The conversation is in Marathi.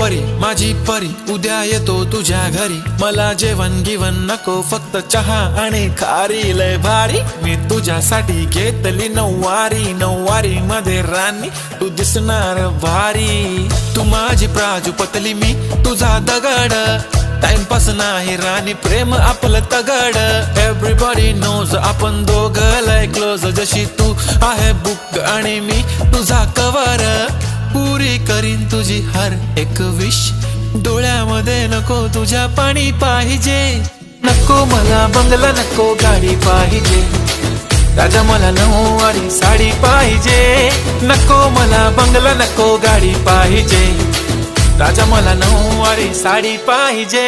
परी माझी परी उद्या येतो तुझ्या घरी, मला जेवण गिवण नको फक्त चहा आणि खारी लय भारी, मी तुझ्यासाठी घेतली नऊवारी, नऊवारी मध्ये राणी तू दिसणार भारी, तू माझी प्राजूपतली मी तुझा दगड, टाइमपास नाही राणी प्रेम आपलं तगड, एव्हरीबॉडी नोज आपण दोघं लय क्लोज, जशी तू आहे बुक आणि मी तुझा कवर, पुरी करीन तुझी हर एक विश, डोळ्यामध्ये नको तुझ्या पाणी पाहिजे, नको मला बंगला नको गाडी पाहिजे, राजा मला नऊवारी साडी पाहिजे, नको मला बंगला नको गाडी पाहिजे, राजा मला नऊवारी साडी पाहिजे।